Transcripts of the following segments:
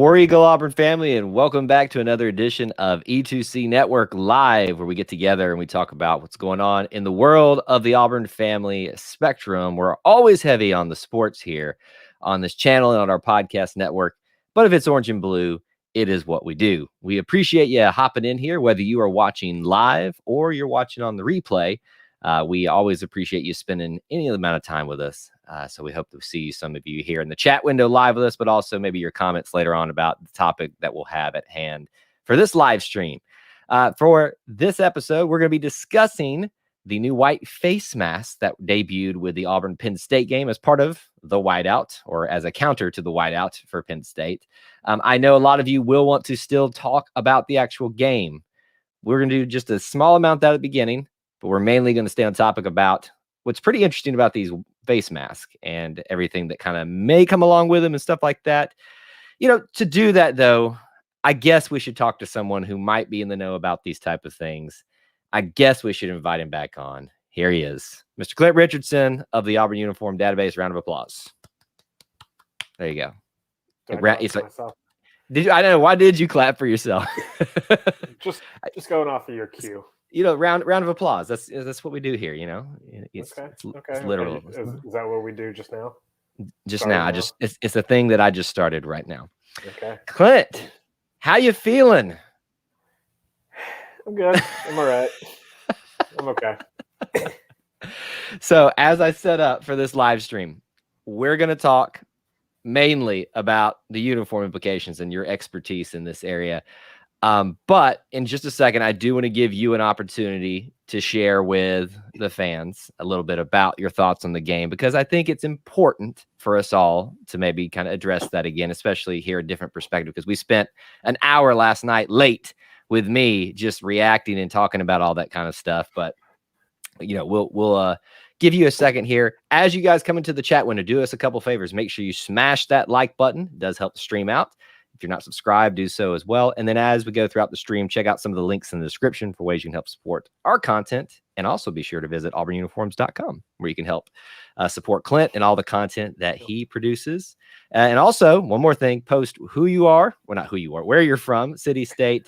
War Eagle Auburn family, and welcome back to another edition of E2C Network Live, where we get together and we talk about what's going on in the world of the Auburn family spectrum. We're always heavy on the sports here on this channel and on our podcast network, but if it's orange and blue, it is what we do. We appreciate you hopping in here, whether you are watching live or you're watching on the replay. We always appreciate you spending any amount of time with us. So we hope to see some of you here in the chat window live with us, but also maybe your comments later on about the topic that we'll have at hand for this live stream. For this episode, we're going to be discussing the new white face mask that debuted with the Auburn Penn State game as part of the whiteout, or as a counter to the whiteout for Penn State. I know a lot of you will want to still talk about the actual game. We're going to do just a small amount of that at the beginning, but we're mainly going to stay on topic about what's pretty interesting about these face masks and everything that kind of may come along with them and stuff like that. You know, to do that, though, I guess we should talk to someone who might be in the know about these type of things. I guess we should invite him back on. Here he is, Mr. Clint Richardson of the Auburn Uniform Database. Round of applause. There you go. It's like, did you? I don't know. Why did you clap for yourself? just going off of your cue. You know, round of applause. That's what we do here. You know, it's literal. Okay. Is that what we do just now? Just now. It's a thing that I just started right now. Okay. Clint, how you feeling? I'm good. I'm all right. I'm okay. So as I set up for this live stream, we're going to talk mainly about the uniform implications and your expertise in this area. But in just a second, I do want to give you an opportunity to share with the fans a little bit about your thoughts on the game, because I think it's important for us all to maybe kind of address that again, especially hear a different perspective, because we spent an hour last night late with me just reacting and talking about all that kind of stuff. But, you know, we'll give you a second here. As you guys come into the chat window, do us a couple favors. Make sure you smash that like button. It does help the stream out. If you're not subscribed, do so as well. And then as we go throughout the stream, check out some of the links in the description for ways you can help support our content. And also be sure to visit auburnuniforms.com, where you can help support Clint and all the content that he produces. And also, one more thing, post who you are. Well, not who you are, where you're from, city, state,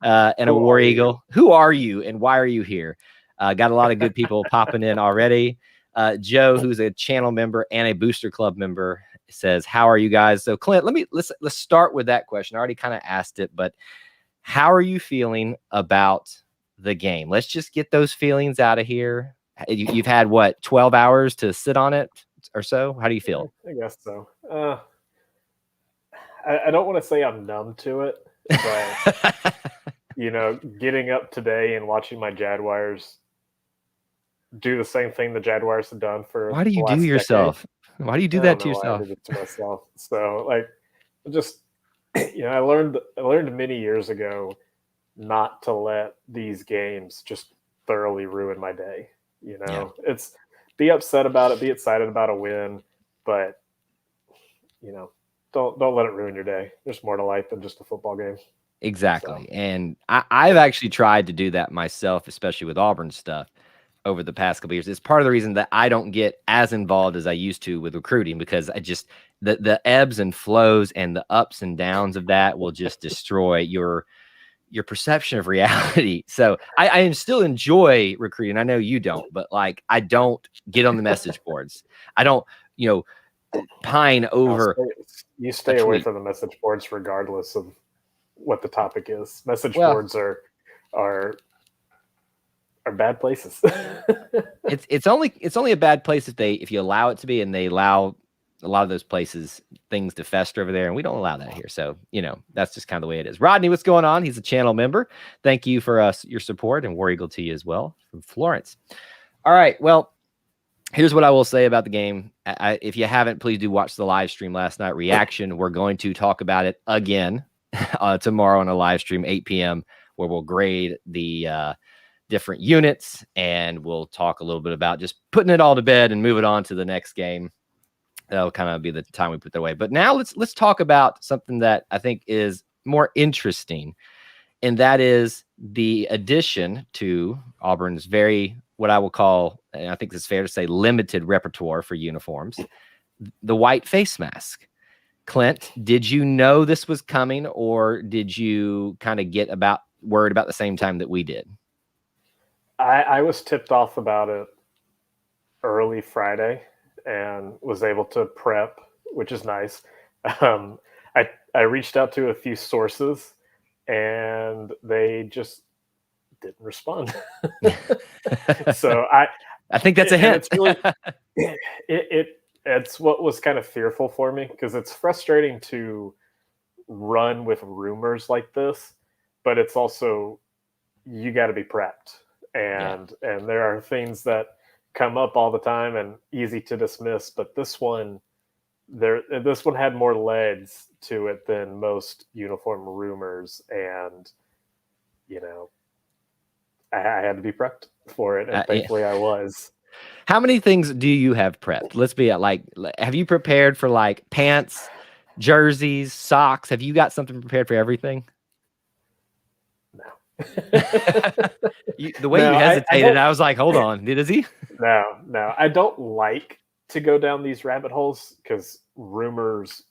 and a War Eagle. Who are you and why are you here? Got a lot of good people popping in already. Joe, who's a channel member and a Booster Club member, says, how are you guys? So Clint, let's start with that question. I already kind of asked it, but how are you feeling about the game? Let's just get those feelings out of here. You've had what, 12 hours to sit on it or so? How do you feel? I guess so. I don't want to say I'm numb to it, but you know, getting up today and watching my Jaguars do the same thing the Jaguars have done for why do you do yourself? Why do you do that to yourself? I did it to myself. So, like, just, you know, I learned many years ago not to let these games just thoroughly ruin my day. You know, It's be upset about it, be excited about a win, but you know, don't let it ruin your day. There's more to life than just a football game. Exactly. So. And I've actually tried to do that myself, especially with Auburn stuff over the past couple of years. It's part of the reason that I don't get as involved as I used to with recruiting, because I just the ebbs and flows and the ups and downs of that will just destroy your perception of reality. So I still enjoy recruiting. I know you don't, but like, I don't get on the message boards. I don't, you know, pine over. You stay away from the message boards regardless of what the topic is. Message boards are bad places. it's only a bad place if you allow it to be, and they allow a lot of those places things to fester over there, and we don't allow that here. So, you know, that's just kind of the way it is. Rodney, what's going on? He's a channel member. Thank you for your support, and War Eagle to you as well from Florence. All right, well, here's what I will say about the game. If you haven't, please do watch the live stream last night reaction. We're going to talk about it again tomorrow on a live stream, 8 p.m., where we'll grade the different units, and we'll talk a little bit about just putting it all to bed and move it on to the next game. That'll kind of be the time we put that away. But now let's talk about something that I think is more interesting, and that is the addition to Auburn's very, what I will call, and I think it's fair to say, limited repertoire for uniforms, the white face mask. Clint, did you know this was coming, or did you kind of get word about the same time that we did? I was tipped off about it early Friday and was able to prep, which is nice. Um, I reached out to a few sources and they just didn't respond. So I think that's a hint. It's really it's what was kind of fearful for me, because it's frustrating to run with rumors like this, but it's also, you got to be prepped, and there are things that come up all the time and easy to dismiss, but this one had more legs to it than most uniform rumors, and I had to be prepped for it, and thankfully I was. How many things do you have prepped? Let's be have you prepared for like pants, jerseys, socks? Have you got something prepared for everything? No. The way you hesitated, I was like, hold on, is he? No. I don't like to go down these rabbit holes because rumors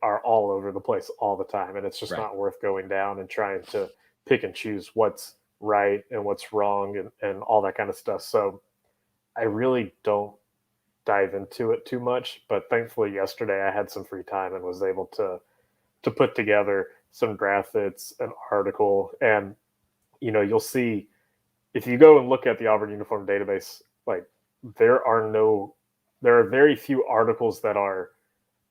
are all over the place all the time, and it's just not worth going down and trying to pick and choose what's right and what's wrong and all that kind of stuff. So I really don't dive into it too much, but thankfully yesterday I had some free time and was able to put together some graphics, an article, and you'll see if you go and look at the Auburn uniform database, like there are very few articles that are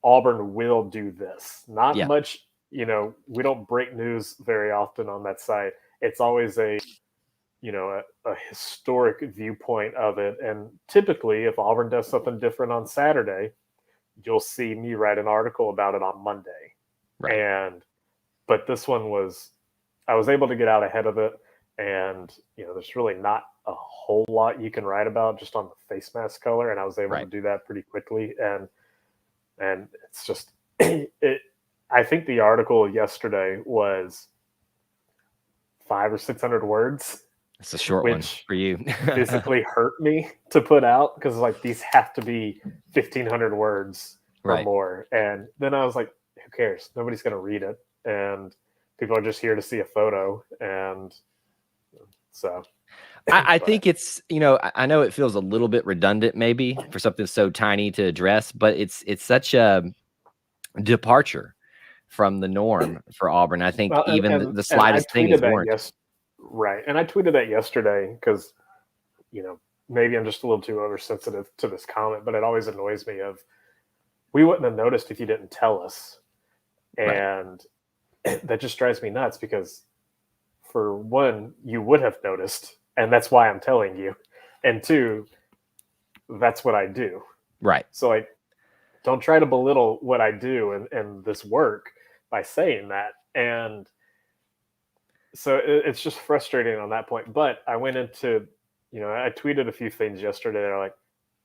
Auburn will do this. Not much, we don't break news very often on that site. It's always a historic viewpoint of it. And typically, if Auburn does something different on Saturday, you'll see me write an article about it on Monday. But this one I was able to get out ahead of it. And, there's really not a whole lot you can write about just on the face mask color. And I was able to do that pretty quickly. And it's just, I think the article yesterday was 500 or 600 words. It's a short one for you. Physically hurt me to put out, because these have to be 1,500 words or more. And then I was like, who cares? Nobody's going to read it. And people are just here to see a photo. And so I think it's, I know it feels a little bit redundant maybe for something so tiny to address, but it's such a departure from the norm for Auburn. I think the slightest thing is warranted. Right. And I tweeted that yesterday because, maybe I'm just a little too oversensitive to this comment, but it always annoys me we wouldn't have noticed if you didn't tell us. And that just drives me nuts, because for one, you would have noticed, and that's why I'm telling you. And two, that's what I do. Right. So don't try to belittle what I do and this work by saying that. And so it's just frustrating on that point. But I went into, I tweeted a few things yesterday that are like,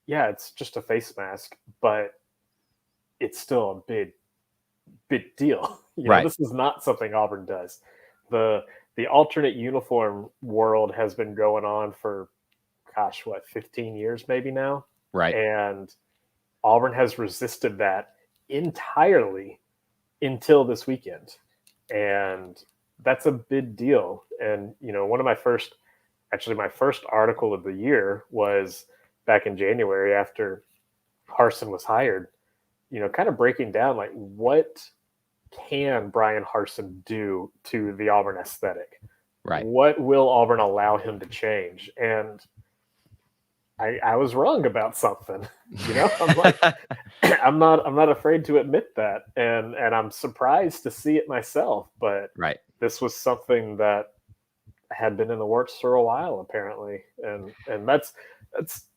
yeah, it's just a face mask, but it's still a big deal. This is not something Auburn does. The alternate uniform world has been going on for, 15 years maybe now. Right. And Auburn has resisted that entirely until this weekend. And that's a big deal. And, my first article of the year was back in January after Harsin was hired, kind of breaking down like what can Brian Harsin do to the Auburn aesthetic? Right. What will Auburn allow him to change? And I was wrong about something. I'm like, I'm not afraid to admit that, and I'm surprised to see it myself. But this was something that had been in the works for a while, apparently, and that's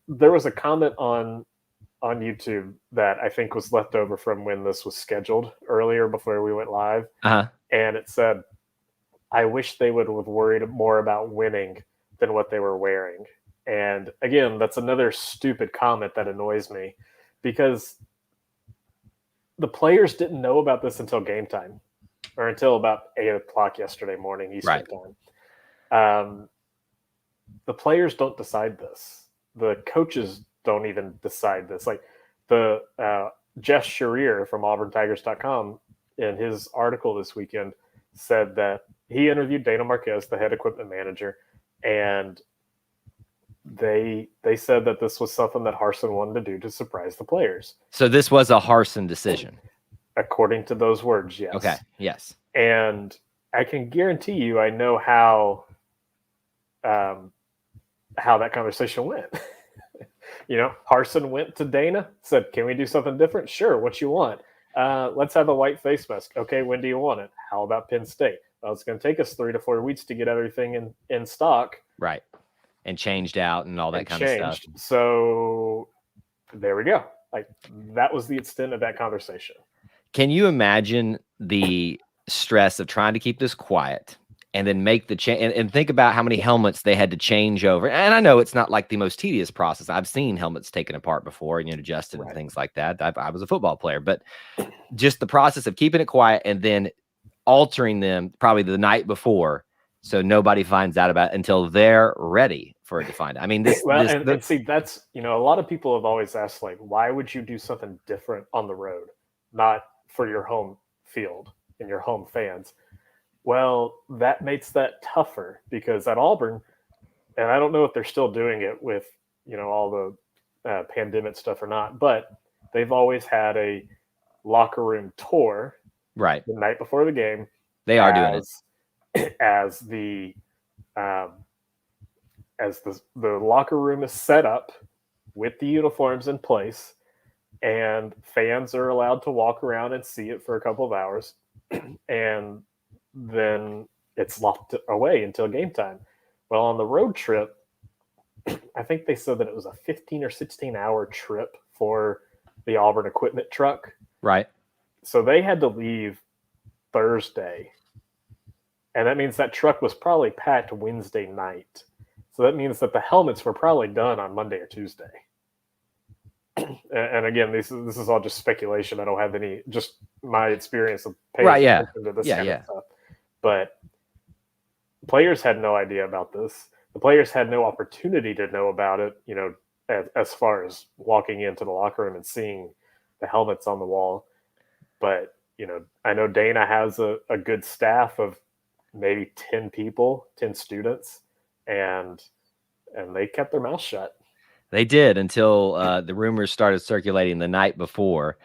there was a comment on YouTube that I think was left over from when this was scheduled earlier before we went live, and it said, "I wish they would have worried more about winning than what they were wearing." And again, that's another stupid comment that annoys me, because the players didn't know about this until game time, or until about 8:00 yesterday morning Eastern time. The players don't decide this. The coaches don't even decide this. Like the Jess Sharir from AuburnTigers.com, in his article this weekend, said that he interviewed Dana Marquez, the head equipment manager, and they said that this was something that Harsin wanted to do to surprise the players. So this was a Harsin decision. According to those words, yes. Okay, yes. And I can guarantee you, I know how that conversation went. Harsin went to Dana, said, "Can we do something different?" "Sure. What you want?" "Let's have a white face mask." "Okay. When do you want it?" "How about Penn State?" "Well, it's going to take us 3 to 4 weeks to get everything in stock." Right. And changed out and all that kind of stuff. So there we go. Like, that was the extent of that conversation. Can you imagine the stress of trying to keep this quiet and then make the change and think about how many helmets they had to change over? And I know it's not like the most tedious process. I've seen helmets taken apart before and adjusted and things like that. I was a football player, but just the process of keeping it quiet and then altering them probably the night before, so nobody finds out about it until they're ready for it to find it. I mean, and see, that's, a lot of people have always asked, like, why would you do something different on the road, not for your home field and your home fans? Well, that makes that tougher, because at Auburn, and I don't know if they're still doing it with, all the pandemic stuff or not, but they've always had a locker room tour right the night before the game. They are doing it as the locker room is set up with the uniforms in place, and fans are allowed to walk around and see it for a couple of hours, and then it's locked away until game time. Well, on the road trip, I think they said that it was a 15 or 16-hour trip for the Auburn equipment truck. Right. So they had to leave Thursday, and that means that truck was probably packed Wednesday night. So that means that the helmets were probably done on Monday or Tuesday. And again, this is all just speculation. I don't have any, just my experience of paying attention to this kind of stuff. But players had no idea about this. The players had no opportunity to know about it, as far as walking into the locker room and seeing the helmets on the wall. But, I know Dana has a good staff of maybe 10 people, 10 students, and they kept their mouth shut. They did, until the rumors started circulating the night before,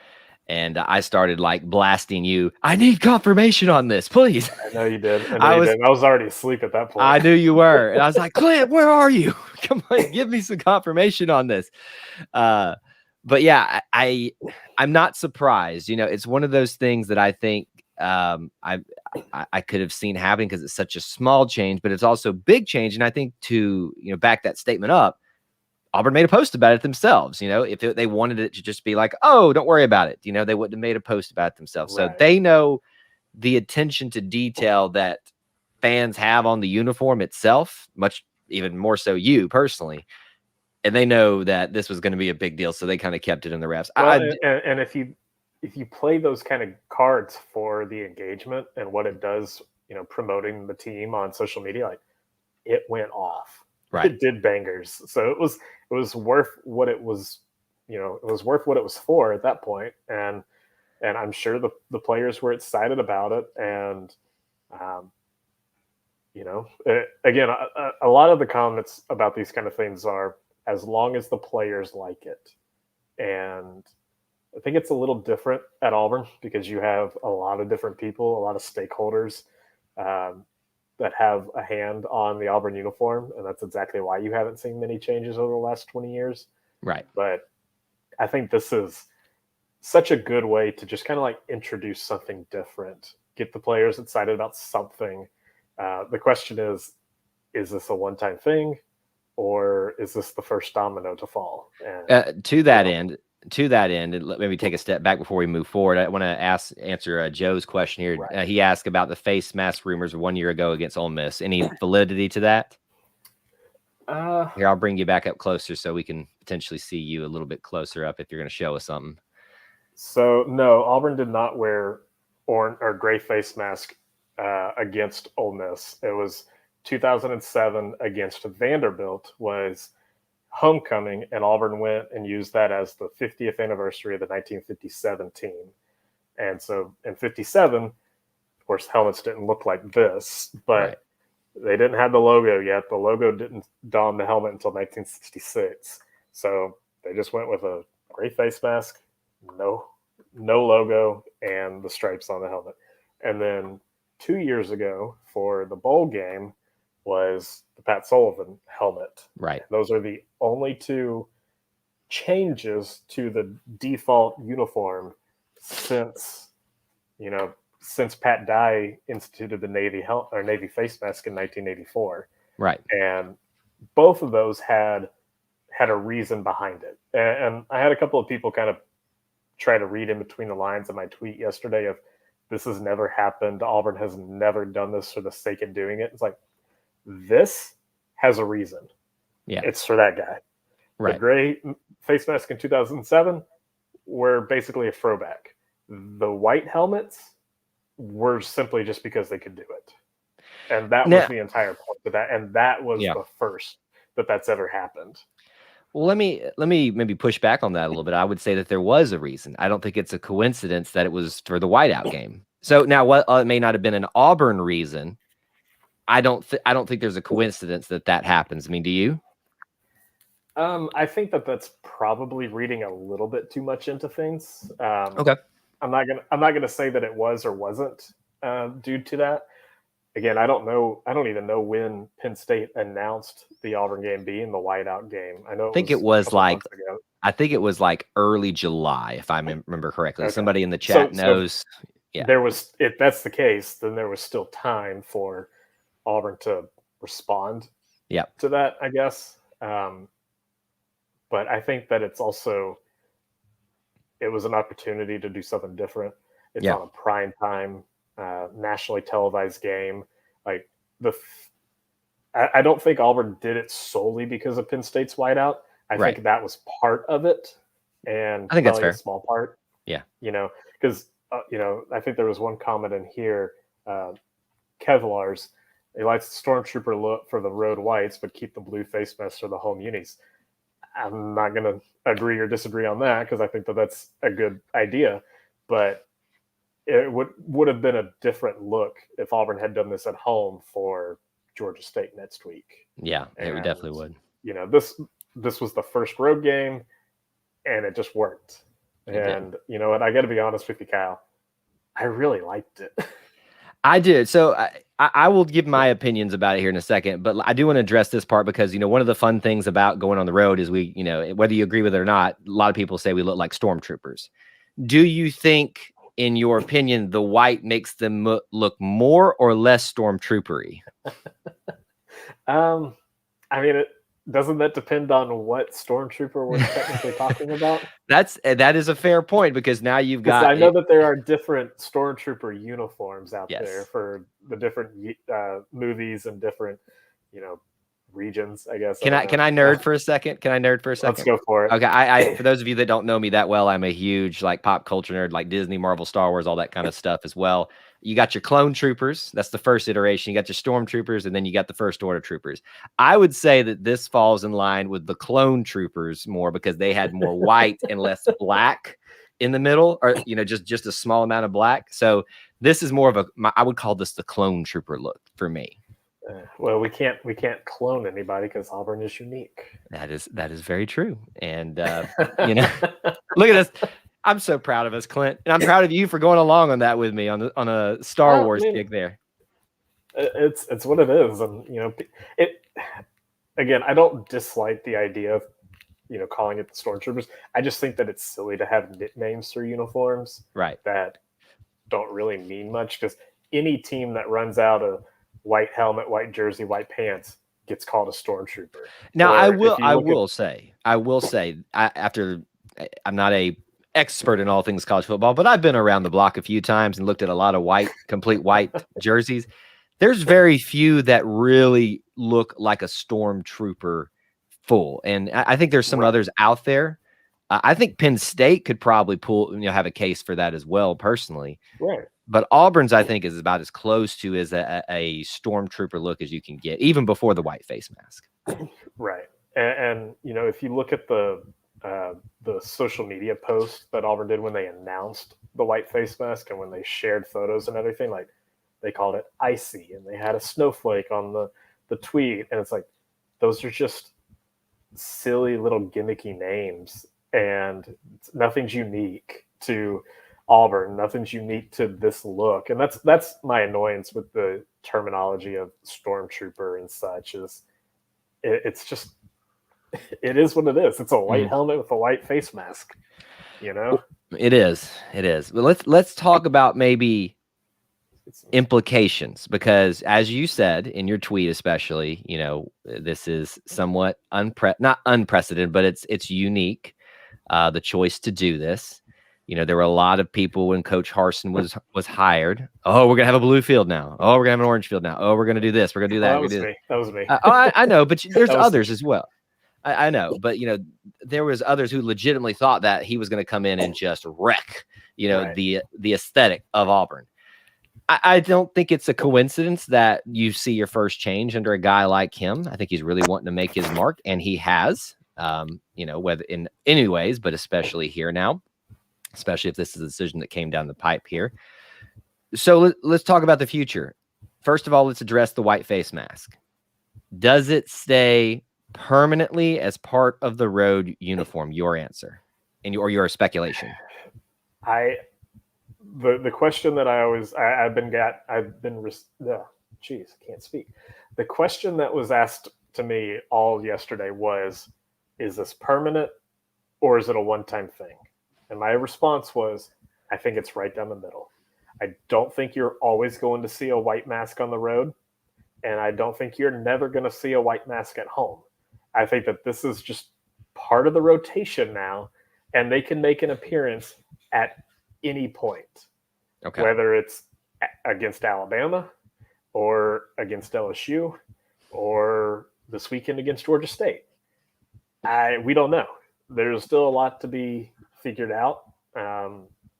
and I started blasting you. "I need confirmation on this, please." I know you did. I was already asleep at that point. I knew you were, and I was like, "Clint, where are you? Come on, give me some confirmation on this." But yeah, I'm not surprised. It's one of those things that I think I could have seen happening, because it's such a small change, but it's also big change. And I think to back that statement up, Auburn made a post about it themselves. If they wanted it to just be like, "Oh, don't worry about it," they wouldn't have made a post about it themselves. Right. So they know the attention to detail that fans have on the uniform itself, much even more so you personally. And they know that this was going to be a big deal, so they kind of kept it in the refs. Well, and if you play those kind of cards for the engagement and what it does, promoting the team on social media, like, it went off. Right. It did bangers. So it was worth what it was. It was worth what it was for at that point. And I'm sure the players were excited about it. And again, a lot of the comments about these kind of things are, as long as the players like it. And I think it's a little different at Auburn, because you have a lot of different people, a lot of stakeholders that have a hand on the Auburn uniform. And that's exactly why you haven't seen many changes over the last 20 years. Right. But I think this is such a good way to just kind of introduce something different, get the players excited about something. The question is this a one-time thing, or is this the first domino to fall? And, to that end, and let me take a step back before we move forward. I want to answer Joe's question here. Right. He asked about the face mask rumors 1 year ago against Ole Miss. Any validity to that? Here, I'll bring you back up closer so we can potentially see you a little bit closer up if you're going to show us something. So, no, Auburn did not wear orange or gray face mask against Ole Miss. It was 2007 against Vanderbilt was homecoming, and Auburn went and used that as the 50th anniversary of the 1957 team. And so in 57, of course, helmets didn't look like this, but they didn't have the logo yet. The logo didn't don the helmet until 1966. So they just went with a gray face mask, no logo, and the stripes on the helmet. And then 2 years ago for the bowl game was the Pat Sullivan helmet. Right. Those are the only two changes to the default uniform since Pat Dye instituted the Navy face mask in 1984. Right. And both of those had a reason behind it. And I had a couple of people kind of try to read in between the lines of my tweet yesterday of this has never happened. Auburn has never done this for the sake of doing it. It's like, this has a reason. Yeah. It's for that guy. Right. The gray face mask in 2007 were basically a throwback. The white helmets were simply just because they could do it. And that was the entire point of that. And that was the first that's ever happened. Well, let me maybe push back on that a little bit. I would say that there was a reason. I don't think it's a coincidence that it was for the whiteout game. So now, what it may not have been an Auburn reason. I don't think there's a coincidence that happens. I mean, do you? I think that's probably reading a little bit too much into things. Okay. I'm not gonna say that it was or wasn't due to that. Again, I don't know. I don't even know when Penn State announced the Auburn game being the whiteout game. I think it was like early July, if I remember correctly. Okay. Somebody in the chat knows. Yeah, if that's the case, then there was still time for Auburn to respond. To that, I guess. But I think that it was an opportunity to do something different. It's on a prime time, nationally televised game. Like I don't think Auburn did it solely because of Penn State's whiteout. I think that was part of it, and I think that's fair. A small part. Yeah, because I think there was one comment in here, Kevlar's. He likes the stormtrooper look for the road whites, but keep the blue face mask for the home unis. I'm not going to agree or disagree on that because I think that's a good idea, but it would have been a different look if Auburn had done this at home for Georgia State next week. Yeah, it definitely would. This was the first road game, and it just worked. And you know what? I got to be honest with you, Kyle. I really liked it. I did. So I will give my opinions about it here in a second, but I do want to address this part because, one of the fun things about going on the road is whether you agree with it or not, a lot of people say we look like stormtroopers. Do you think, in your opinion, the white makes them look more or less stormtroopery? I mean, doesn't that depend on what stormtrooper we're technically talking about? That is a fair point because now you've got. I know that there are different stormtrooper uniforms out there for the different movies and different, regions. I guess. Can I nerd for a second? Let's go for it. Okay. I for those of you that don't know me that well, I'm a huge pop culture nerd, like Disney, Marvel, Star Wars, all that kind of stuff as well. You got your clone troopers. That's the first iteration. You got your stormtroopers, and then you got the first order troopers. I would say that this falls in line with the clone troopers more because they had more white and less black in the middle, or just a small amount of black. So this is more of I would call this the clone trooper look for me. Well, we can't clone anybody because Auburn is unique. That is very true. And look at us. I'm so proud of us, Clint, and I'm proud of you for going along on that with me on a Star Wars gig there. It's what it is, and again, I don't dislike the idea of calling it the Stormtroopers. I just think that it's silly to have nicknames for uniforms, right? That don't really mean much because any team that runs out a white helmet, white jersey, white pants gets called a Stormtrooper. Now, I will say, after I'm not a expert in all things college football, but I've been around the block a few times and looked at a lot of complete white jerseys. There's very few that really look like a stormtrooper full. And I think there's some others out there. I think Penn State could probably have a case for that as well, personally. Right. But Auburn's, I think, is about as close to as a stormtrooper look as you can get, even before the white face mask. Right. And you know, if you look at the social media post that Auburn did when they announced the white face mask and when they shared photos and everything, like they called it icy and they had a snowflake on the tweet, and it's like those are just silly little gimmicky names, and nothing's unique to Auburn. Nothing's unique to this look, and that's my annoyance with the terminology of stormtrooper and such. Is it's just it is what it is. It's a white helmet with a white face mask. You know, it is. It is. But let's talk about maybe implications, because as you said in your tweet, especially, you know, this is somewhat not unprecedented, but it's unique. The choice to do this. You know, there were a lot of people when Coach Harsin was hired. Oh, we're gonna have a blue field now. Oh, we're gonna have an orange field now. Oh, we're gonna do this. We're gonna do that. That was me. I know, but there's others as well. I know, but you know, there was others who legitimately thought that he was going to come in and just wreck, you know, right, the aesthetic of Auburn. I don't think it's a coincidence that you see your first change under a guy like him. I think he's really wanting to make his mark, and he has. You know, whether in any ways, but especially here now, especially if this is a decision that came down the pipe here. So let's talk about the future. First of all, let's address the white face mask. Does it stay permanently as part of the road uniform? Your answer, and your speculation. The question that I can't speak. The question that was asked to me all yesterday was, is this permanent or is it a one-time thing? And my response was, I think it's right down the middle. I don't think you're always going to see a white mask on the road, and I don't think you're never going to see a white mask at home. I think that this is just part of the rotation now, and they can make an appearance at any point, whether it's against Alabama or against LSU or this weekend against Georgia State. We don't know. There's still a lot to be figured out.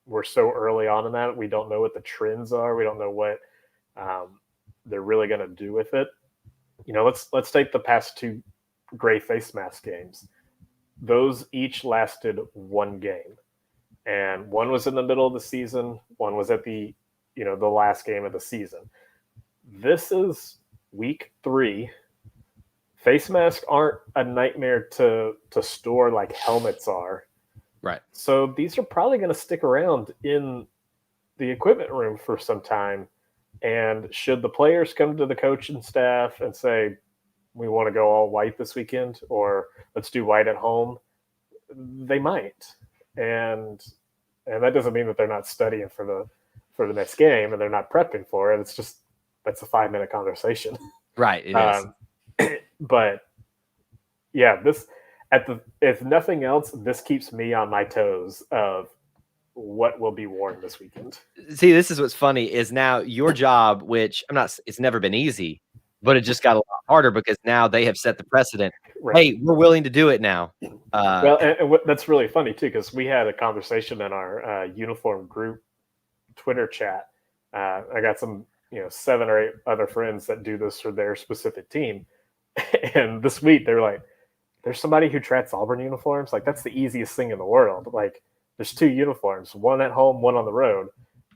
We're so early on in that. We don't know what the trends are. We don't know what they're really going to do with it. You know, let's take the past two gray face mask games. Those each lasted one game, and one was in the middle of the season. One was at the last game of the season. This is week 3. Face masks aren't a nightmare to store like helmets are. Right. So these are probably going to stick around in the equipment room for some time. And should the players come to the coaching staff and say, we want to go all white this weekend, or let's do white at home, they might. And that doesn't mean that they're not studying for the next game and they're not prepping for it. It's just, that's a 5-minute conversation. Right. It is. But yeah, if nothing else, this keeps me on my toes of what will be worn this weekend. See, this is what's funny is now your job, which it's never been easy, but it just got a lot harder because now they have set the precedent. Right. Hey, we're willing to do it now. Well, and that's really funny too, because we had a conversation in our uniform group Twitter chat. I got some, 7 or 8 other friends that do this for their specific team. And this week they're like, there's somebody who tracks Auburn uniforms. Like, that's the easiest thing in the world. Like, there's 2 uniforms, one at home, one on the road.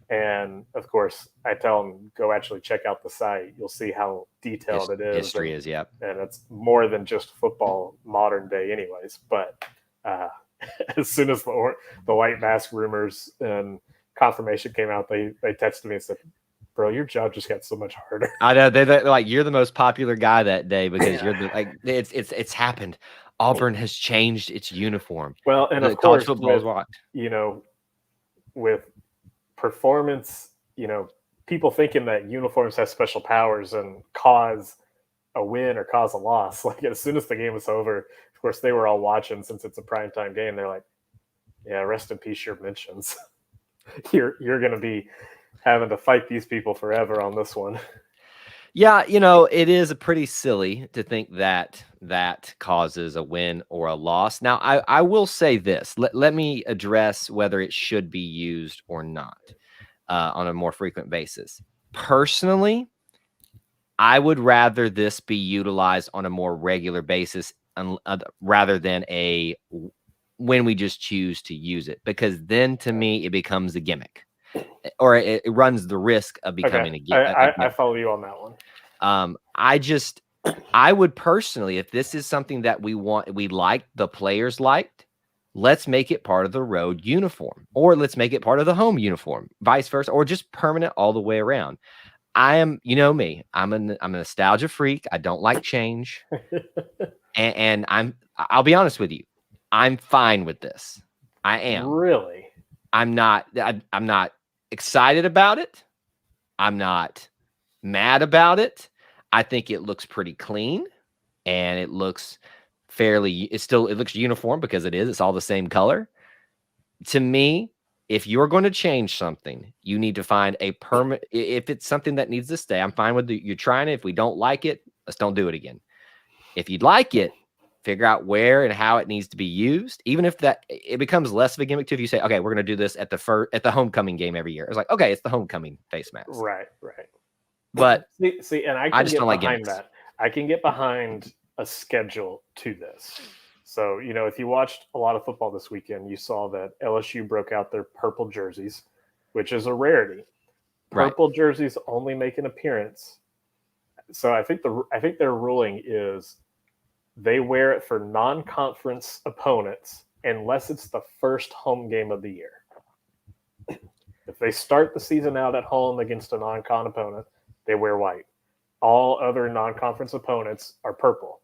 And of course I tell them, go actually check out the site. You'll see how detailed it is. History is, yeah. And it's more than just football modern day anyways. But as soon as the white mask rumors and confirmation came out, they texted me and said, bro, your job just got so much harder. I know. They're like, you're the most popular guy that day because you're it's happened. Auburn has changed its uniform. Well, and of course, with performance, people thinking that uniforms have special powers and cause a win or cause a loss. Like, as soon as the game was over, of course, they were all watching since it's a primetime game. They're like, yeah, rest in peace, your mentions. You're going to be having to fight these people forever on this one. Yeah, it is pretty silly to think that causes a win or a loss. Now, I will say this. Let me address whether it should be used or not on a more frequent basis. Personally, I would rather this be utilized on a more regular basis rather than a when we just choose to use it, because then to me it becomes a gimmick, or it runs the risk of becoming a gimmick. I follow you on that one. I would personally, if this is something that we like, the players liked, let's make it part of the road uniform, or let's make it part of the home uniform, vice versa, or just permanent all the way around. I am, you know me, I'm a nostalgia freak. I don't like change. and I'll be honest with you, I'm fine with this. I am. Really? I'm not excited about it. I'm not mad about it. I think it looks pretty clean, and it looks it looks uniform because it's all the same color. To me, if you're going to change something, you need to find a permanent. If it's something that needs to stay, I'm fine with you trying it. If we don't like it, let's don't do it again. If you'd like it, figure out where and how it needs to be used. Even if it becomes less of a gimmick too. If you say, okay, we're going to do this at the homecoming game every year. It's like, okay, it's the homecoming face mask. Right. But see, and I just don't like gimmicks. that. I can get behind a schedule to this. So, if you watched a lot of football this weekend, you saw that LSU broke out their purple jerseys, which is a rarity. Purple jerseys only make an appearance. So I think their ruling is they wear it for non-conference opponents unless it's the first home game of the year. If they start the season out at home against a non-con opponent, they wear white. All other non-conference opponents are purple.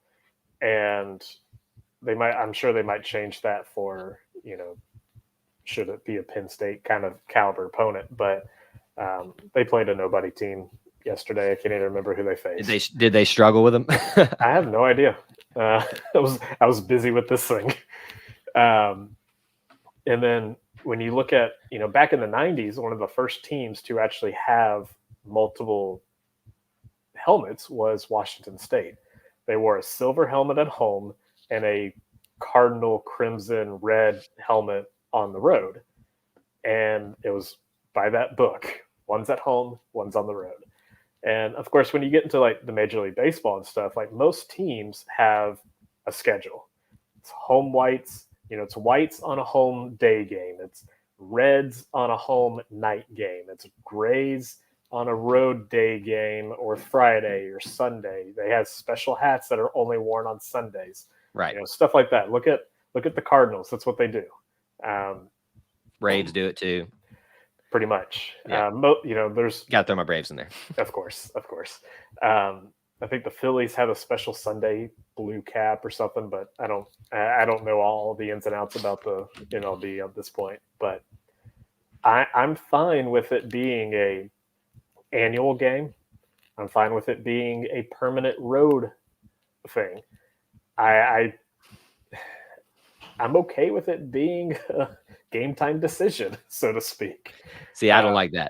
And I'm sure they might change that for, should it be a Penn State kind of caliber opponent. But they played a nobody team yesterday. I can't even remember who they faced. Did they struggle with them? I have no idea. I was busy with this thing. And then when you look at, back in the 90s, one of the first teams to actually have multiple helmets was Washington State. They wore a silver helmet at home and a cardinal crimson red helmet on the road. And it was by that book. One's at home, one's on the road. And of course, when you get into like the Major League Baseball and stuff, like most teams have a schedule. It's home whites, it's whites on a home day game. It's reds on a home night game. It's grays on a road day game or Friday or Sunday. They have special hats that are only worn on Sundays. Right. Stuff like that. Look at the Cardinals. That's what they do. Braves do it too. Pretty much. Yeah. There's got to throw my Braves in there. Of course. I think the Phillies have a special Sunday blue cap or something, but I don't know all the ins and outs about the MLB at this point. But I'm fine with it being a annual game. I'm fine with it being a permanent road thing. I'm okay with it being a game time decision, so to speak. See, I don't like that.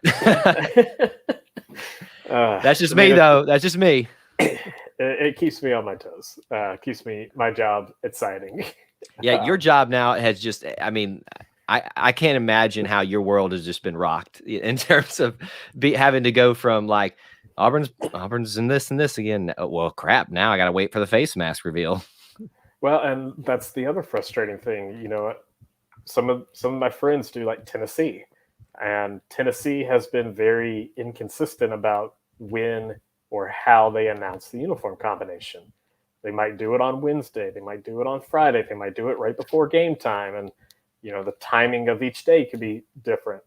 That's just me, though. That's just me. It keeps me on my toes. Keeps my job exciting. Yeah, your job now has just, I can't imagine how your world has just been rocked in terms of having to go from like Auburn's in this and this again. Well, crap. Now I got to wait for the face mask reveal. Well, and that's the other frustrating thing. Some of my friends do like Tennessee, and Tennessee has been very inconsistent about when or how they announce the uniform combination. They might do it on Wednesday. They might do it on Friday. They might do it right before game time. And, the timing of each day could be different.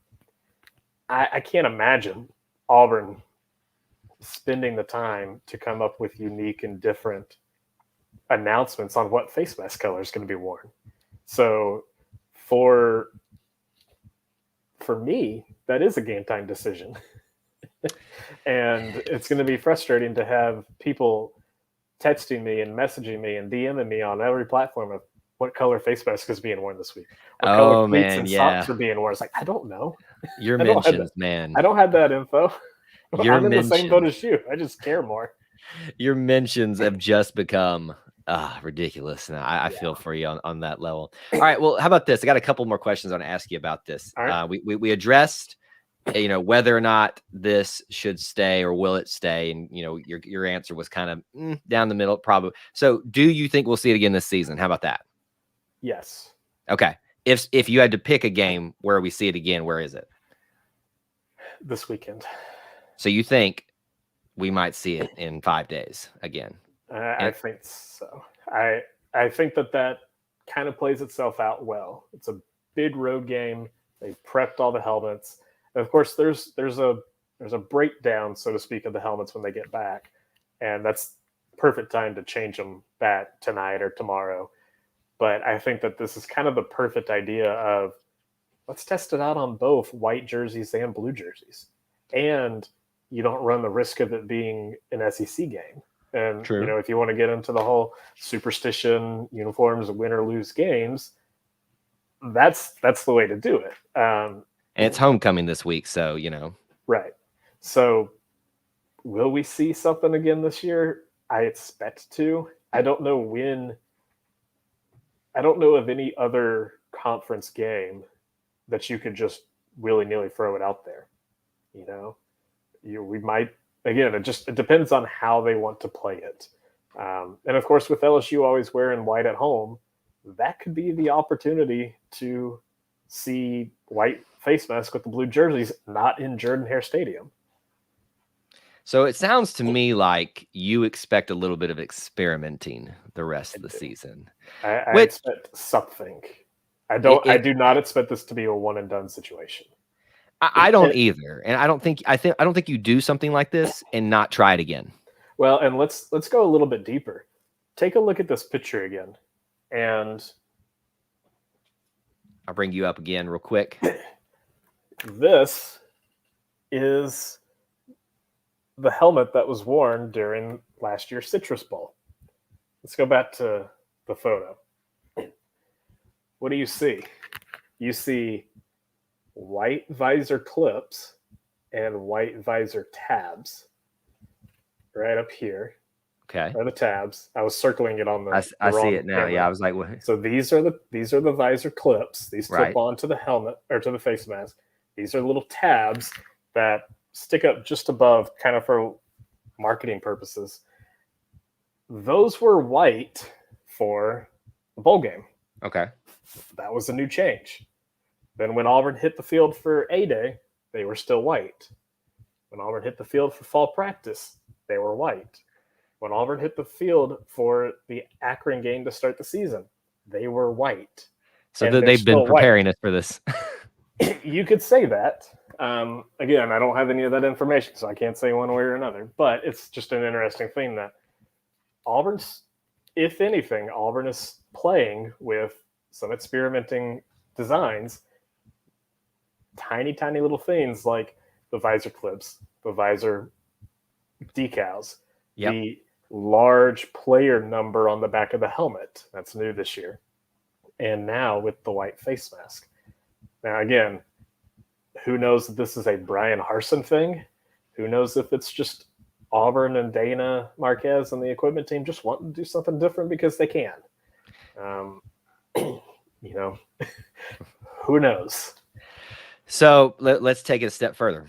I can't imagine Auburn spending the time to come up with unique and different announcements on what face mask color is going to be worn. So for me, that is a game time decision. And it's going to be frustrating to have people texting me and messaging me and DMing me on every platform of what color face mask is being worn this week. What color cleats and socks are being worn. It's like, I don't know. Your mentions, man. I don't have that info. I'm in the same boat as you. I just care more. Your mentions have just become ridiculous. And I feel for you on that level. All right. Well, how about this? I got a couple more questions I want to ask you about this. All right. We addressed whether or not this should stay or will it stay. And, your answer was kind of down the middle, probably. So do you think we'll see it again this season? How about that? Yes. Okay. If you had to pick a game where we see it again, where is it? This weekend. So you think we might see it in 5 days again? I think so. I think that kind of plays itself out well. It's a big road game. They prepped all the helmets. And of course, there's a breakdown, so to speak, of the helmets when they get back, and that's perfect time to change them back tonight or tomorrow. But I think that this is kind of the perfect idea of let's test it out on both white jerseys and blue jerseys, and you don't run the risk of it being an SEC game. And True. If you want to get into the whole superstition, uniforms, win or lose games, that's the way to do it. And it's homecoming this week, so right. So, will we see something again this year? I expect to. I don't know when. I don't know of any other conference game that you could just willy-nilly throw it out there. We might. Again, it depends on how they want to play it. And of course, with LSU always wearing white at home, that could be the opportunity to see white face mask with the blue jerseys, not in Jordan-Hare Stadium. So it sounds to me like you expect a little bit of experimenting the rest of the season. I expect something. I do not expect this to be a one and done situation. I don't either, and I don't think you do something like this and not try it again. Well, and let's go a little bit deeper. Take a look at this picture again, and I'll bring you up again real quick. This is the helmet that was worn during last year's Citrus Bowl. Let's go back to the photo. What do you see? You see white visor clips and white visor tabs right up here. Okay. Are the tabs. I was circling it on the I see it now. Camera. Yeah, I was like, what? So these are the visor clips. These clip right onto the helmet or to the face mask. These are little tabs that stick up just above, kind of for marketing purposes. Those were white for the bowl game. Okay. That was a new change. Then when Auburn hit the field for A-Day, they were still white. When Auburn hit the field for fall practice, they were white. When Auburn hit the field for the Akron game to start the season, they were white. So they've been preparing us for this. You could say that. Again, I don't have any of that information, so I can't say one way or another. But it's just an interesting thing that Auburn's, if anything, Auburn is playing with some experimenting designs, tiny, tiny little things like the visor clips, the visor decals, the large player number on the back of the helmet. That's new this year. And now with the white face mask. Now, again, who knows if this is a Brian Harsin thing? Who knows if it's just Auburn and Dana Marquez and the equipment team just wanting to do something different because they can? Who knows? So let's take it a step further.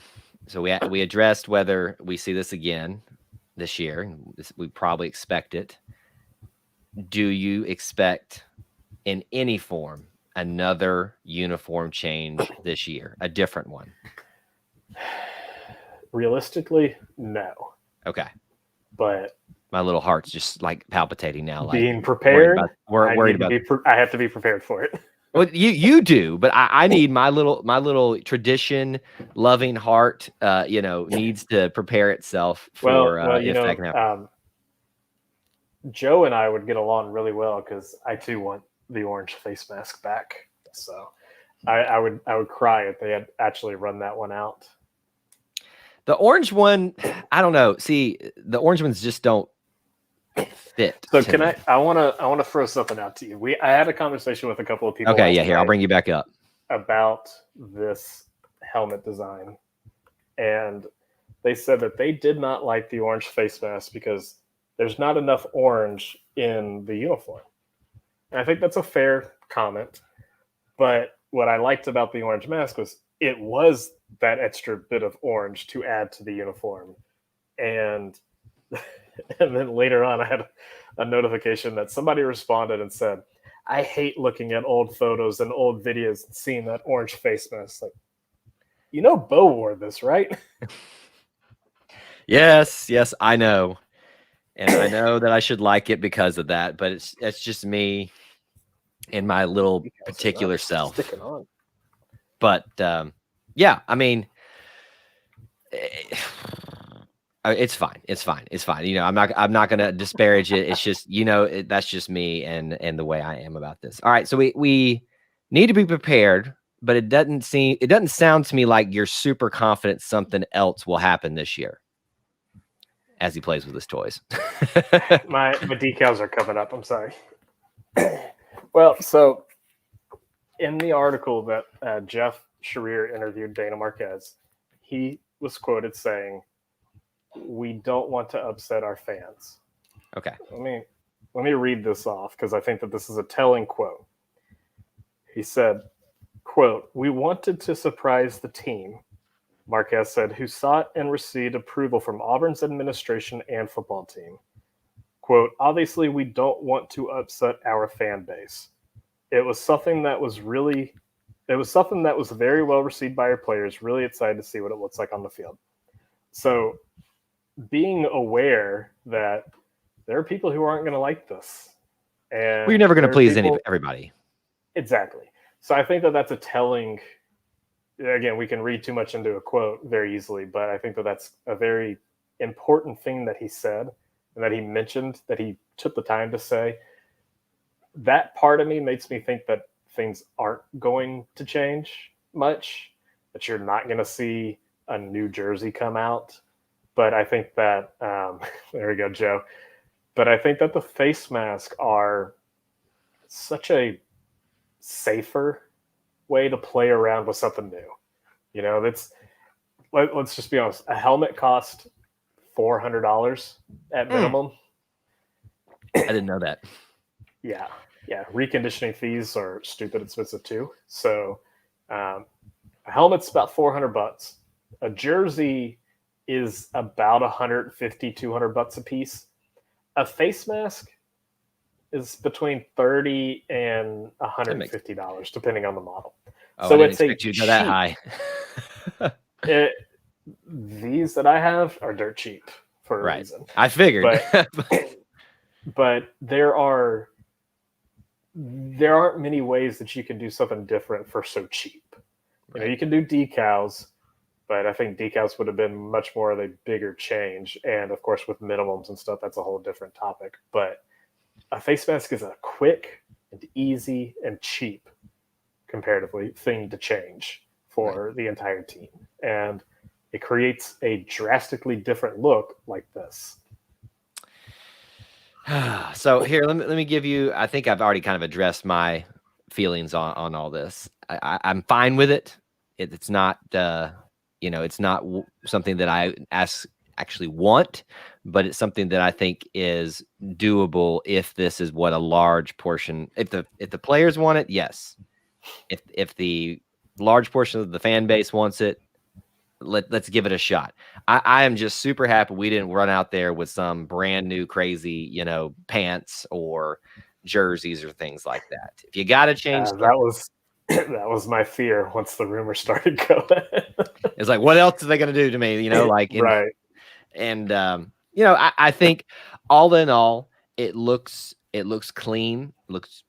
So we addressed whether we see this again this year. We probably expect it. Do you expect in any form another uniform change this year, a different one? Realistically, no. Okay. But my little heart's just like palpitating now. Like being prepared, worried about I have to be prepared for it. Well, you do, but I need my little tradition loving heart, needs to prepare itself for if that can happen. Joe and I would get along really well because I too want the orange face mask back. So I would cry if they had actually run that one out. The orange one, I don't know. See, the orange ones just don't fit. So can me. I want to throw something out to you. I had a conversation with a couple of people. Okay, yeah, here, I'll bring you back up. About this helmet design. And they said that they did not like the orange face mask because there's not enough orange in the uniform. And I think that's a fair comment. But what I liked about the orange mask was it was that extra bit of orange to add to the uniform. And and then later on, I had a notification that somebody responded and said, I hate looking at old photos and old videos and seeing that orange face mask. Like, Bo wore this, right? Yes, I know. And I know that I should like it because of that, but it's just me and my little particular self. Sticking on. But yeah, I mean, it's fine. It's fine. I'm not going to disparage it. It's just, that's just me and the way I am about this. All right. So we need to be prepared, but it doesn't sound to me like you're super confident something else will happen this year as he plays with his toys. my decals are coming up. I'm sorry. Well, so in the article that Jeff Sharir interviewed Dana Marquez, he was quoted saying, "We don't want to upset our fans." Okay. Let me read this off because I think that this is a telling quote. He said, quote, "We wanted to surprise the team," Marquez said, "who sought and received approval from Auburn's administration and football team. Quote, obviously, we don't want to upset our fan base. It was something that was very well received by our players, really excited to see what it looks like on the field." So being aware that there are people who aren't going to like this. And we're never going to please everybody. Exactly. So I think that that's a telling, again, we can read too much into a quote very easily, but I think that that's a very important thing that he said and that he mentioned, that he took the time to say. That part of me makes me think that things aren't going to change much, that you're not going to see a new jersey come out. But I think that, there we go, Joe. But I think that the face masks are such a safer way to play around with something new. Let's just be honest. A helmet cost $400 at minimum. I didn't know that. Yeah. Reconditioning fees are stupid expensive too. So a helmet's about $400. A jersey is about $150, $200 a piece. A face mask is between $30 and $150, depending on the model. Oh, so I didn't expect you to go that high. These that I have are dirt cheap for a reason. I figured. But there aren't many ways that you can do something different for so cheap. You can do decals, but I think decals would have been much more of a bigger change. And of course, with minimums and stuff, that's a whole different topic. But a face mask is a quick and easy and cheap, comparatively, thing to change for the entire team. And it creates a drastically different look like this. So here, let me give you, I think I've already kind of addressed my feelings on all this. I'm fine with it. It's not, it's not something that I actually want, but it's something that I think is doable if this is what a large portion, if the players want it, yes. If the large portion of the fan base wants it, let's give it a shot. I am just super happy we didn't run out there with some brand new crazy, pants or jerseys or things like that. If you got to change, that was my fear once the rumor started going. It's like, what else are they going to do to me? Right. And I think all in all, it looks clean. It's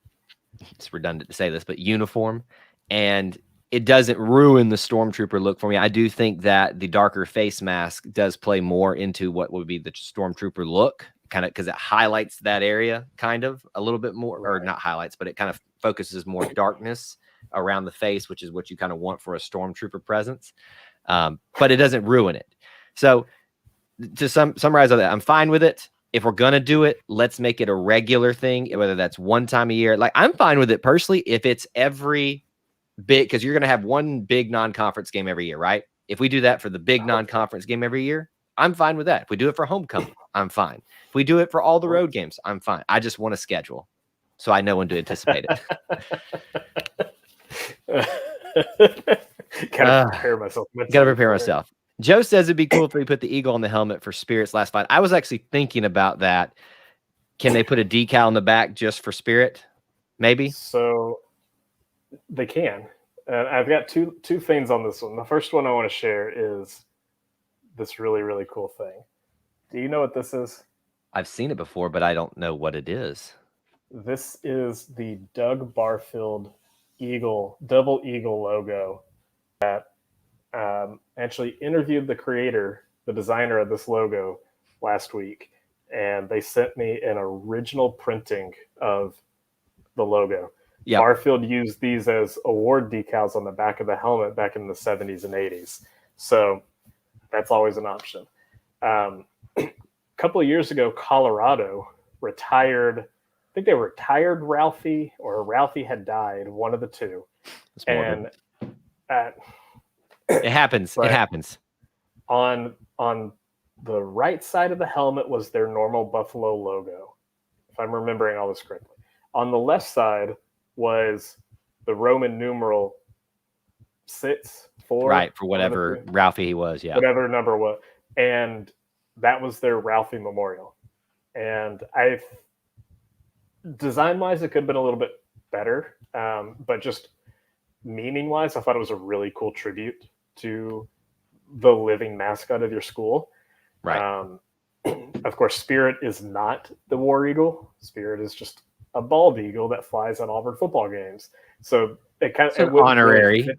redundant to say this, but uniform, and it doesn't ruin the Stormtrooper look for me. I do think that the darker face mask does play more into what would be the Stormtrooper look, kind of because it highlights that area kind of a little bit more, or not highlights, but it kind of focuses more darkness around the face, which is what you kind of want for a Stormtrooper presence. But it doesn't ruin it. So to summarize all that, I'm fine with it. If we're going to do it, let's make it a regular thing, whether that's one time a year. Like, I'm fine with it personally if it's every big, because you're going to have one big non-conference game every year, right? If we do that for the big non-conference game every year, I'm fine with that. If we do it for homecoming, I'm fine. If we do it for all the road games, I'm fine. I just want a schedule so I know when to anticipate it. Gotta prepare myself. Gotta prepare myself. Joe says it'd be cool if they put the eagle on the helmet for Spirit's last fight. I was actually thinking about that. Can they put a decal on the back just for Spirit? Maybe. So they can. And I've got two things on this one. The first one I want to share is this really, really cool thing. Do you know what this is? I've seen it before, but I don't know what it is. This is the Doug Barfield double eagle logo that actually interviewed the creator, the designer of this logo last week. And they sent me an original printing of the logo. Yep. Barfield used these as award decals on the back of the helmet back in the 70s and 80s. So that's always an option. A couple of years ago, Colorado retired. I think they retired Ralphie, or Ralphie had died, one of the two. And it happens. It happens. On the right side of the helmet was their normal Buffalo logo, if I'm remembering all this correctly. On the left side was the Roman numeral 6, 4. Right, for whatever Ralphie he was, yeah. Whatever number was. And that was their Ralphie memorial. And design-wise, it could have been a little bit better. But just meaning-wise, I thought it was a really cool tribute to the living mascot of your school. Right. Of course, Spirit is not the War Eagle. Spirit is just a bald eagle that flies on Auburn football games. So it kind of honorary. Really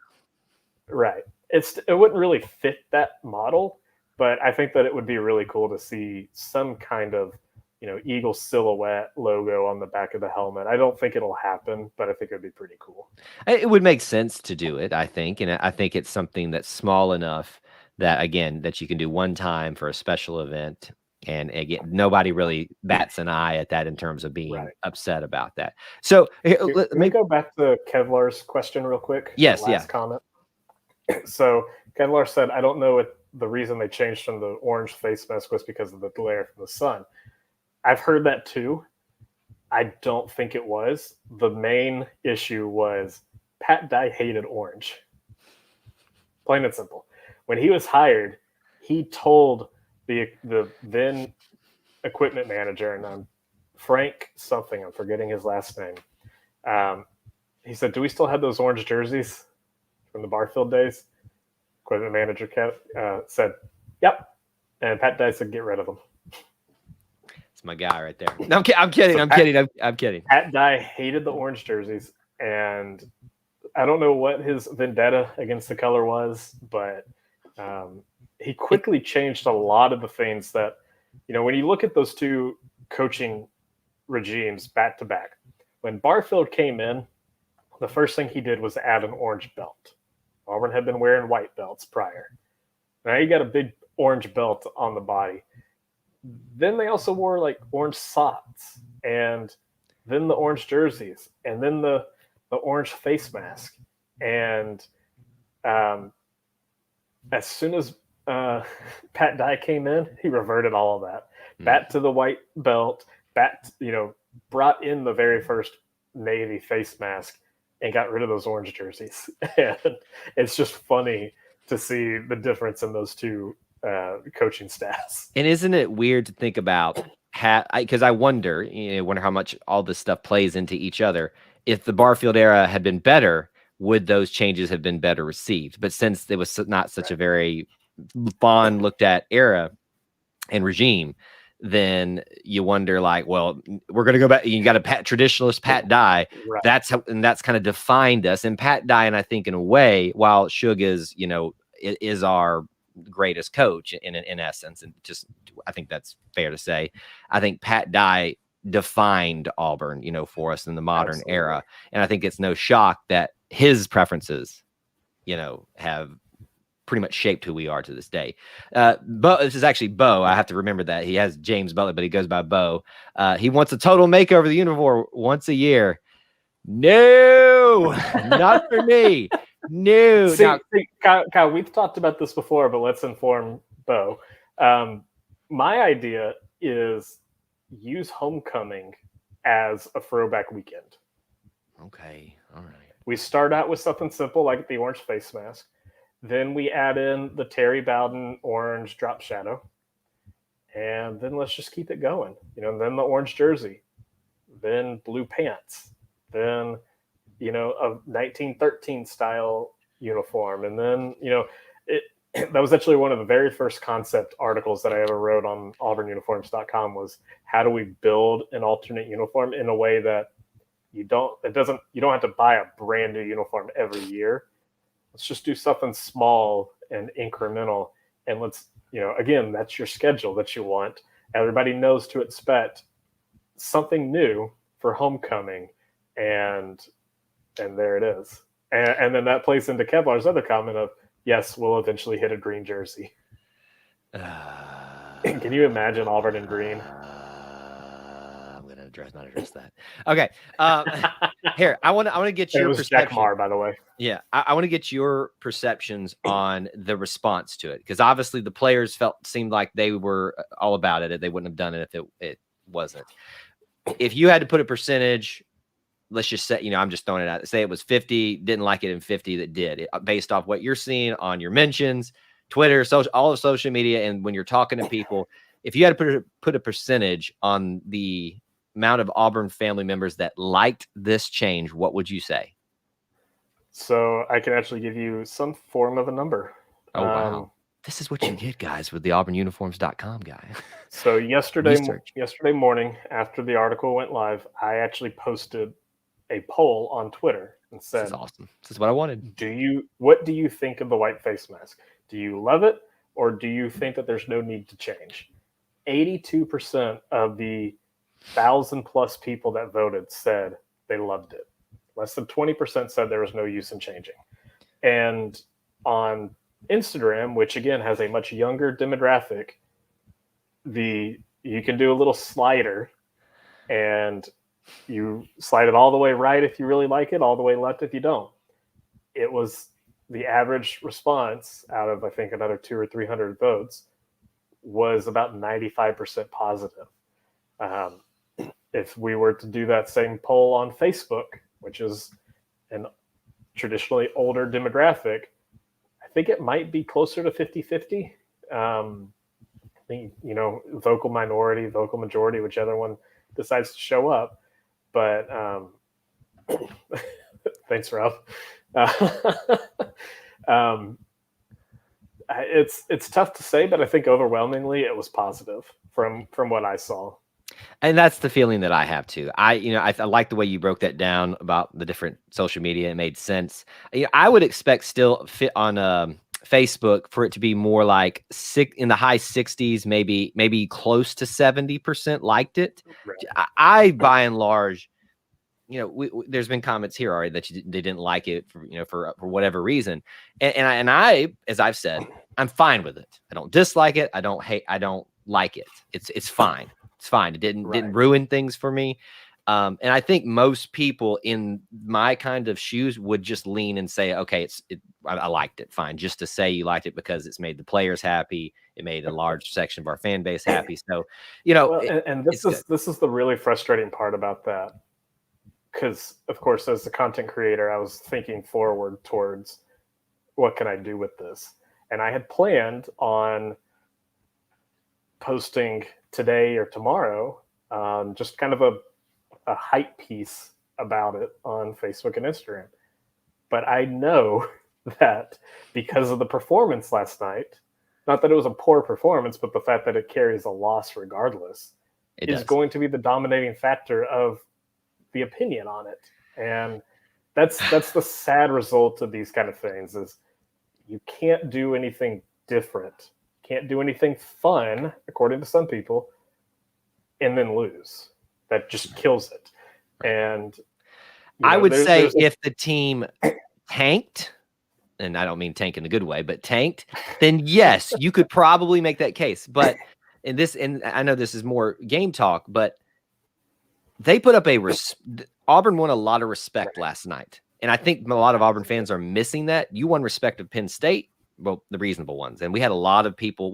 right. It wouldn't really fit that model, but I think that it would be really cool to see some kind of, eagle silhouette logo on the back of the helmet. I don't think it'll happen, but I think it'd be pretty cool. It would make sense to do it, I think. And I think it's something that's small enough that, again, that you can do one time for a special event. And again, nobody really bats an eye at that in terms of being upset about that. So let me go back to Kevlar's question real quick. Yes, last comment. So Kevlar said, I don't know what the reason they changed from the orange face mask was because of the glare from the sun. I've heard that too. I don't think it was. The main issue was Pat Dye hated orange. Plain and simple. When he was hired, he told the then equipment manager, and Frank something, I'm forgetting his last name. He said, do we still have those orange jerseys from the Barfield days? Equipment manager said, yep. And Pat Dye said, get rid of them. It's my guy right there. No, I'm kidding. So I'm kidding. Pat Dye hated the orange jerseys, and I don't know what his vendetta against the color was, but he quickly changed a lot of the things that, when you look at those two coaching regimes back to back, when Barfield came in, the first thing he did was add an orange belt. Auburn had been wearing white belts prior. Now you got a big orange belt on the body. Then they also wore like orange socks, and then the orange jerseys, and then the orange face mask. And as soon as Pat Dye came in, he reverted all of that. Back to the white belt, brought in the very first Navy face mask and got rid of those orange jerseys. And it's just funny to see the difference in those two coaching staffs. And isn't it weird to think about because I wonder how much all this stuff plays into each other. If the Barfield era had been better, would those changes have been better received? But since it was not such a very fond looked at era and regime, then you wonder, like, well, we're going to go back. You got a traditionalist Pat Dye. Right. That's kind of defined us. And Pat Dye, and I think in a way, while Suge is our greatest coach in essence, and just I think that's fair to say. I think Pat Dye defined Auburn, for us in the modern era, and I think it's no shock that his preferences, have pretty much shaped who we are to this day. Bo, this is actually Bo. I have to remember that he has James Butler, but he goes by Bo. He wants a total makeover of the uniform once a year. No, not for me. No. Kyle, we've talked about this before, but let's inform Bo. My idea is use homecoming as a throwback weekend. Okay. All right. we start out with something simple like the orange face mask. Then we add in the Terry Bowden orange drop shadow. And then let's just keep it going. Then the orange jersey, then blue pants, then, a 1913 style uniform. And then, that was actually one of the very first concept articles that I ever wrote on auburnuniforms.com was how do we build an alternate uniform in a way that you don't have to buy a brand new uniform every year. Let's just do something small and incremental. And let's, again, that's your schedule that you want. Everybody knows to expect something new for homecoming. And there it is. And then that plays into Kevlar's other comment of, yes, we'll eventually hit a green jersey. Can you imagine Auburn in green? I'm gonna not address that. Okay. Here, I want to get your perception. Jack Marr, by the way. Yeah, I want to get your perceptions on the response to it, because obviously the players seemed like they were all about it. They wouldn't have done it if it wasn't. If you had to put a percentage, let's just say, I'm just throwing it out. Say it was 50, didn't like it, and 50 that did, based off what you're seeing on your mentions, Twitter, all of social media, and when you're talking to people. If you had to put a percentage on the amount of Auburn family members that liked this change, what would you say? So I can actually give you some form of a number. Oh, wow. This is what you get, guys, with the auburnuniforms.com guy. So yesterday morning, after the article went live, I actually posted a poll on Twitter and said, "This is awesome. This is what I wanted. What do you think of the white face mask? Do you love it, or do you think that there's no need to change?" 82% of the 1,000+ people that voted said they loved it. Less than 20% said there was no use in changing. And on Instagram, which again has a much younger demographic, you can do a little slider, and you slide it all the way right if you really like it, all the way left if you don't. It was the average response out of, I think, another 200 or 300 votes was about 95% positive. If we were to do that same poll on Facebook, which is an traditionally older demographic, I think it might be closer to 50-50. I think, vocal minority, vocal majority, whichever one decides to show up. But thanks, Rob. It's tough to say, but I think overwhelmingly it was positive from what I saw. And that's the feeling that I have too. I like the way you broke that down about the different social media. It made sense. I would expect still fit on Facebook for it to be more like in the high 60s, maybe close to 70% liked it. Right. I by and large, there's been comments here already that they didn't like it for whatever reason, and I, as I've said, I'm fine with it. I don't dislike it. I don't like it. It's fine. It's fine. It didn't ruin things for me. And I think most people in my kind of shoes would just lean and say, okay, I liked it. Fine. Just to say you liked it because it's made the players happy. It made a large section of our fan base happy. So, this is the really frustrating part about that. Because, of course, as a content creator, I was thinking forward towards what can I do with this? And I had planned on posting today or tomorrow just kind of a hype piece about it on Facebook and Instagram. But I know that because of the performance last night, not that it was a poor performance, but the fact that it carries a loss regardless, is going to be the dominating factor of the opinion on it. And that's the sad result of these kind of things is you can't do anything different, can't do anything fun, according to some people, and then lose. That just kills it. And I would say if the team tanked, and I don't mean tank in a good way, but tanked, then yes, you could probably make that case. But and I know this is more game talk, but they put up Auburn won a lot of respect last night. And I think a lot of Auburn fans are missing that. You won respect of Penn State, well, the reasonable ones. And we had a lot of people,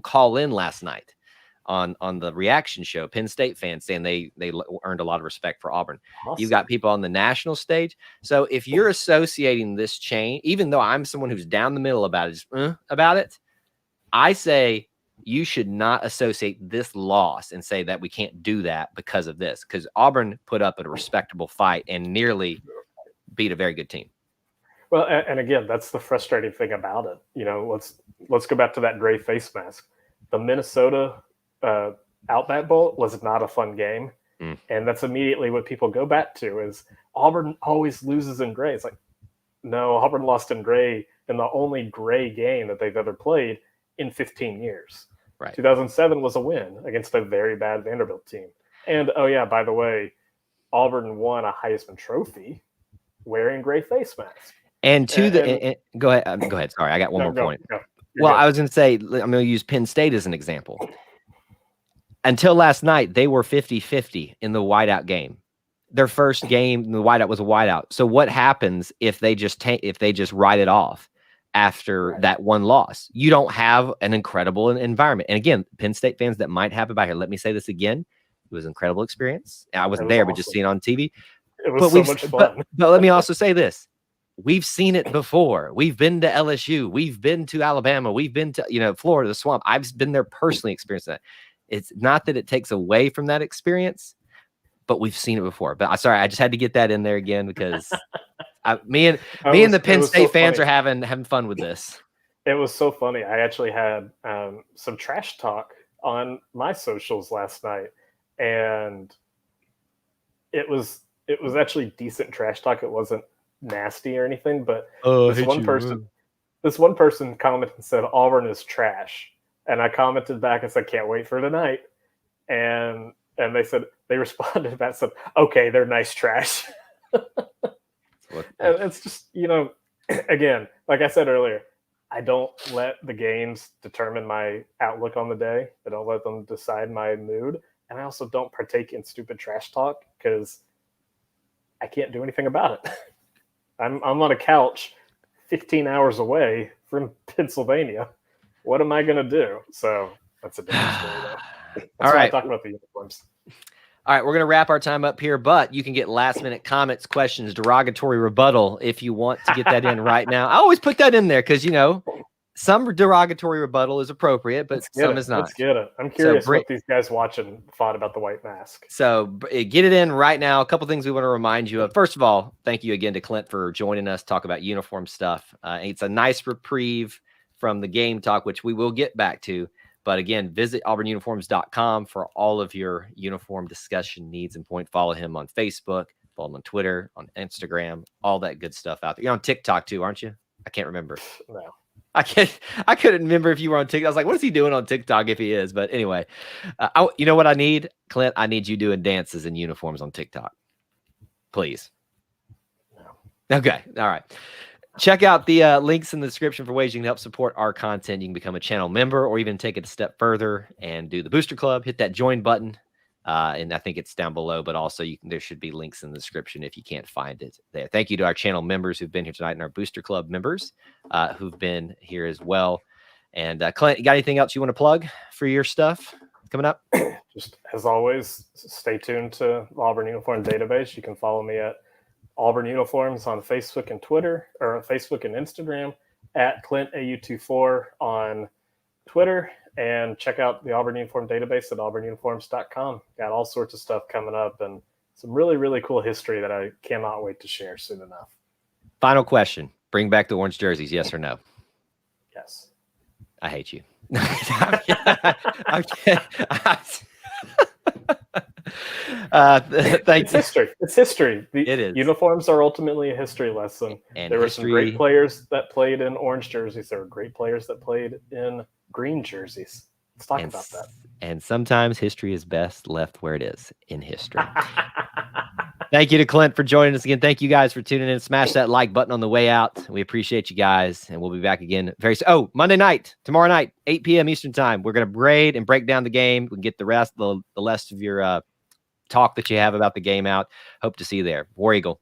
call in last night on the reaction show, Penn State fans saying they earned a lot of respect for Auburn. Awesome. You've got people on the national stage. So if you're associating this change, even though I'm someone who's down the middle about it, just, about it, I say you should not associate this loss and say that we can't do that because of this, because Auburn put up a respectable fight and nearly beat a very good team. Well, and again, that's the frustrating thing about it. You know, let's go back to that gray face mask. The Minnesota Outback Bowl was not a fun game, and that's immediately what people go back to is Auburn always loses in gray. It's like, no, Auburn lost in gray in the only gray game that they've ever played in 15 years. Right. 2007 was a win against a very bad Vanderbilt team. And, oh, yeah, by the way, Auburn won a Heisman Trophy wearing gray face masks. And go ahead. Go ahead. Sorry, I got one more point. Go. Well, I was going to say, I'm going to use Penn State as an example. Until last night, they were 50-50 in the whiteout game. Their first game, the whiteout was a whiteout. So what happens if they just write it off after that one loss? You don't have an incredible environment. And again, Penn State fans that might have it back here, let me say this again. It was an incredible experience. I wasn't there, awesome. But just seeing it on TV. It was so much fun. But let me also say this. We've seen it before. We've been to LSU. We've been to Alabama. We've been to, Florida, the Swamp. I've been there personally experienced that. It's not that it takes away from that experience, but we've seen it before. But I'm sorry, I just had to get that in there again because me and the Penn State fans are having fun with this. It was so funny. I actually had some trash talk on my socials last night, and it was actually decent trash talk. It wasn't nasty or anything, but this one person commented and said Auburn is trash, and I commented back and said can't wait for tonight, and they responded back and said okay, they're nice trash. And it's just, again, like I said earlier, I don't let the games determine my outlook on the day. I don't let them decide my mood, and I also don't partake in stupid trash talk because I can't do anything about it. I'm on a couch 15 hours away from Pennsylvania. What am I going to do? So that's a different story, though. All right. Talk about the uniforms. All right, we're going to wrap our time up here, but you can get last-minute comments, questions, derogatory rebuttal if you want to get that in right now. I always put that in there because, some derogatory rebuttal is appropriate, but some is not. Let's get it. I'm curious what these guys watching thought about the white mask. So get it in right now. A couple things we want to remind you of. First of all, thank you again to Clint for joining us, talk about uniform stuff. It's a nice reprieve from the game talk, which we will get back to. But again, visit auburnuniforms.com for all of your uniform discussion needs and follow him on Facebook, follow him on Twitter, on Instagram, all that good stuff out there. You're on TikTok too, aren't you? I can't remember. No. I couldn't remember if you were on TikTok. I was like, what is he doing on TikTok if he is? But anyway, you know what I need, Clint? I need you doing dances in uniforms on TikTok. Please. No. Okay. All right. Check out the links in the description for ways you can help support our content. You can become a channel member or even take it a step further and do the Booster Club. Hit that join button. And I think it's down below, but also there should be links in the description if you can't find it there. Thank you to our channel members who've been here tonight and our Booster Club members who've been here as well. And Clint, you got anything else you want to plug for your stuff coming up? Just as always, stay tuned to the Auburn Uniform Database. You can follow me at Auburn Uniforms on Facebook and Twitter, or Facebook and Instagram, at ClintAU24 on Twitter. And check out the Auburn Uniform Database at auburnuniforms.com. Got all sorts of stuff coming up and some really, really cool history that I cannot wait to share soon enough. Final question. Bring back the orange jerseys, yes or no? Yes. I hate you. Okay. It's history. It's history. It is. Uniforms are ultimately a history lesson. And there were some great players that played in orange jerseys. There were great players that played in green jerseys. Let's talk about that. And sometimes history is best left where it is, in history. Thank you to Clint for joining us again. Thank you guys for tuning in. Smash that like button on the way out. We appreciate you guys, and we'll be back again very soon. Oh, Monday night, tomorrow night, 8 p.m. Eastern time. We're going to grade and break down the game. We can get the rest of your talk that you have about the game out. Hope to see you there. War Eagle.